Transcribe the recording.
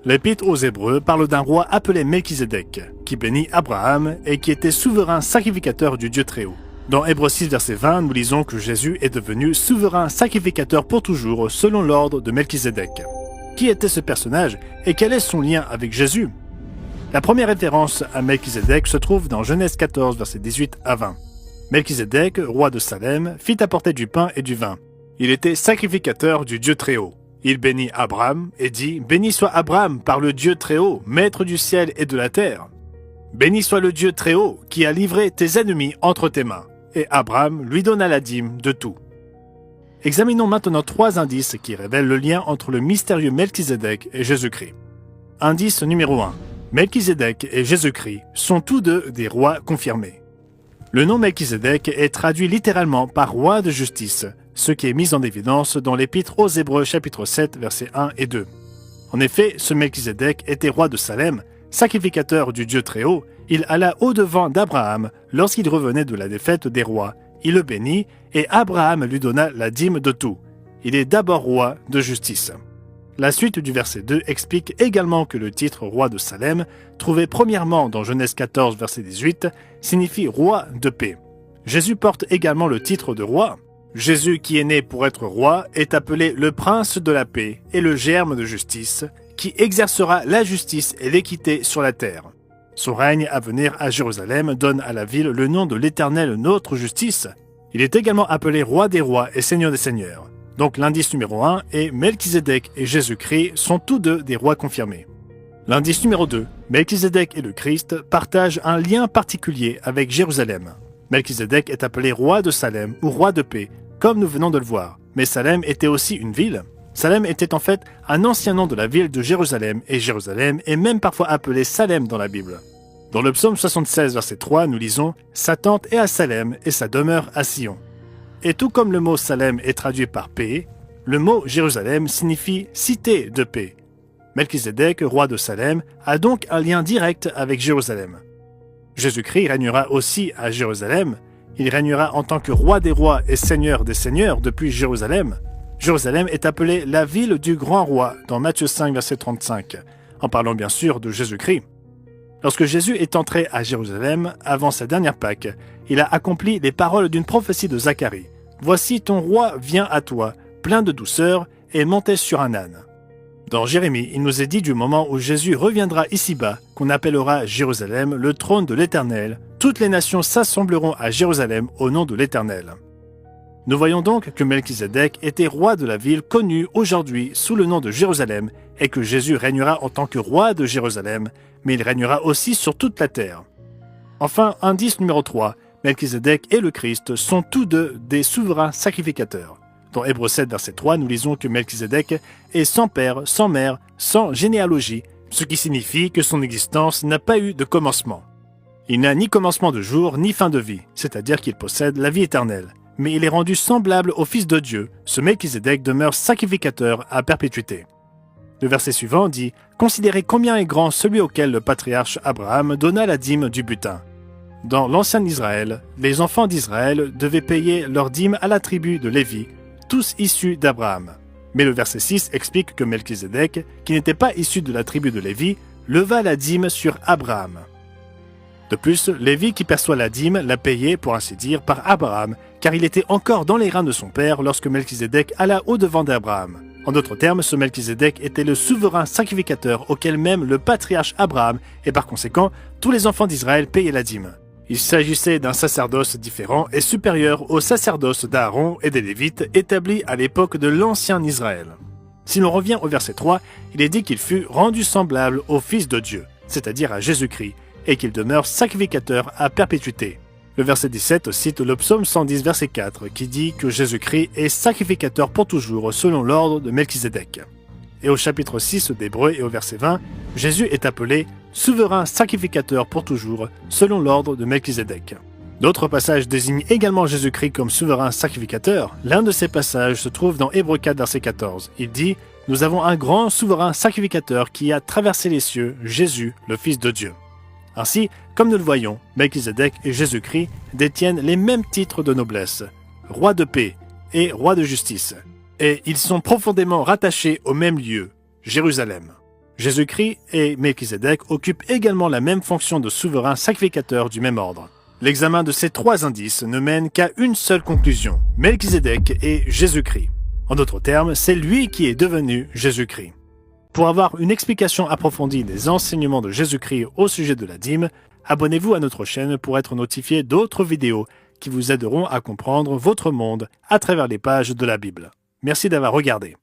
L'Épître aux Hébreux parle d'un roi appelé Melchizedek, qui bénit Abraham et qui était souverain sacrificateur du Dieu Très-Haut. Dans Hébreux 6, verset 20, nous lisons que Jésus est devenu souverain sacrificateur pour toujours selon l'ordre de Melchizedek. Qui était ce personnage et quel est son lien avec Jésus? La première référence à Melchizedek se trouve dans Genèse 14, versets 18 à 20. Melchizedek, roi de Salem, fit apporter du pain et du vin. Il était sacrificateur du Dieu Très-Haut. Il bénit Abraham et dit « Béni soit Abraham par le Dieu Très-Haut, maître du ciel et de la terre. Béni soit le Dieu Très-Haut qui a livré tes ennemis entre tes mains. » Et Abraham lui donna la dîme de tout. Examinons maintenant 3 indices qui révèlent le lien entre le mystérieux Melchizedek et Jésus-Christ. Indice numéro 1. Melchizedek et Jésus-Christ sont tous deux des rois confirmés. Le nom Melchizedek est traduit littéralement par roi de justice, ce qui est mis en évidence dans l'Épître aux Hébreux chapitre 7 versets 1 et 2. En effet, ce Melchizedek était roi de Salem, sacrificateur du Dieu Très-Haut. Il alla au-devant d'Abraham lorsqu'il revenait de la défaite des rois. Il le bénit et Abraham lui donna la dîme de tout. Il est d'abord roi de justice. La suite du verset 2 explique également que le titre roi de Salem, trouvé premièrement dans Genèse 14 verset 18, signifie roi de paix. Jésus porte également le titre de roi. Jésus qui est né pour être roi est appelé le prince de la paix et le germe de justice, qui exercera la justice et l'équité sur la terre. Son règne à venir à Jérusalem donne à la ville le nom de l'Éternel notre justice. Il est également appelé roi des rois et seigneur des seigneurs. Donc l'indice numéro 1 est Melchizedek et Jésus-Christ sont tous deux des rois confirmés. L'indice numéro 2, Melchizedek et le Christ partagent un lien particulier avec Jérusalem. Melchizedek est appelé roi de Salem ou roi de paix, comme nous venons de le voir. Mais Salem était aussi une ville. Salem était en fait un ancien nom de la ville de Jérusalem, et Jérusalem est même parfois appelé Salem dans la Bible. Dans le psaume 76, verset 3, nous lisons « Sa tente est à Salem et sa demeure à Sion ». Et tout comme le mot Salem est traduit par paix, le mot Jérusalem signifie cité de paix. Melchizedek, roi de Salem, a donc un lien direct avec Jérusalem. Jésus-Christ régnera aussi à Jérusalem. Il régnera en tant que roi des rois et seigneur des seigneurs depuis Jérusalem. Jérusalem est appelée la ville du grand roi dans Matthieu 5, verset 35, en parlant bien sûr de Jésus-Christ. Lorsque Jésus est entré à Jérusalem avant sa dernière Pâque, il a accompli les paroles d'une prophétie de Zacharie. « Voici ton roi vient à toi, plein de douceur, et monté sur un âne. » Dans Jérémie, il nous est dit du moment où Jésus reviendra ici-bas, qu'on appellera Jérusalem le trône de l'Éternel. Toutes les nations s'assembleront à Jérusalem au nom de l'Éternel. Nous voyons donc que Melchizedek était roi de la ville connue aujourd'hui sous le nom de Jérusalem et que Jésus régnera en tant que roi de Jérusalem, mais il régnera aussi sur toute la terre. Enfin, indice numéro 3, Melchizedek et le Christ sont tous deux des souverains sacrificateurs. Dans Hébreux 7, verset 3, nous lisons que Melchizedek est sans père, sans mère, sans généalogie, ce qui signifie que son existence n'a pas eu de commencement. Il n'a ni commencement de jour, ni fin de vie, c'est-à-dire qu'il possède la vie éternelle. Mais il est rendu semblable au Fils de Dieu, ce Melchizedek demeure sacrificateur à perpétuité. Le verset suivant dit « Considérez combien est grand celui auquel le patriarche Abraham donna la dîme du butin. » Dans l'ancien Israël, les enfants d'Israël devaient payer leur dîme à la tribu de Lévi, tous issus d'Abraham. Mais le verset 6 explique que Melchizedek, qui n'était pas issu de la tribu de Lévi, leva la dîme sur Abraham. De plus, Lévi qui perçoit la dîme l'a payée, pour ainsi dire, par Abraham, car il était encore dans les reins de son père lorsque Melchizedek alla au-devant d'Abraham. En d'autres termes, ce Melchizedek était le souverain sacrificateur auquel même le patriarche Abraham, et par conséquent, tous les enfants d'Israël payaient la dîme. Il s'agissait d'un sacerdoce différent et supérieur au sacerdoce d'Aaron et des Lévites établi à l'époque de l'ancien Israël. Si l'on revient au verset 3, il est dit qu'il fut rendu semblable au Fils de Dieu, c'est-à-dire à Jésus-Christ, et qu'il demeure sacrificateur à perpétuité. Le verset 17 cite le psaume 110, verset 4, qui dit que Jésus-Christ est sacrificateur pour toujours selon l'ordre de Melchizedek. Et au chapitre 6 d'Hébreux et au verset 20, Jésus est appelé souverain sacrificateur pour toujours selon l'ordre de Melchizedek. D'autres passages désignent également Jésus-Christ comme souverain sacrificateur. L'un de ces passages se trouve dans Hébreux 4, verset 14. Il dit « Nous avons un grand souverain sacrificateur qui a traversé les cieux, Jésus, le Fils de Dieu. » Ainsi, comme nous le voyons, Melchizedek et Jésus-Christ détiennent les mêmes titres de noblesse, roi de paix et roi de justice. Et ils sont profondément rattachés au même lieu, Jérusalem. Jésus-Christ et Melchizedek occupent également la même fonction de souverain sacrificateur du même ordre. L'examen de ces trois indices ne mène qu'à une seule conclusion, Melchizedek est Jésus-Christ. En d'autres termes, c'est lui qui est devenu Jésus-Christ. Pour avoir une explication approfondie des enseignements de Jésus-Christ au sujet de la dîme, abonnez-vous à notre chaîne pour être notifié d'autres vidéos qui vous aideront à comprendre votre monde à travers les pages de la Bible. Merci d'avoir regardé.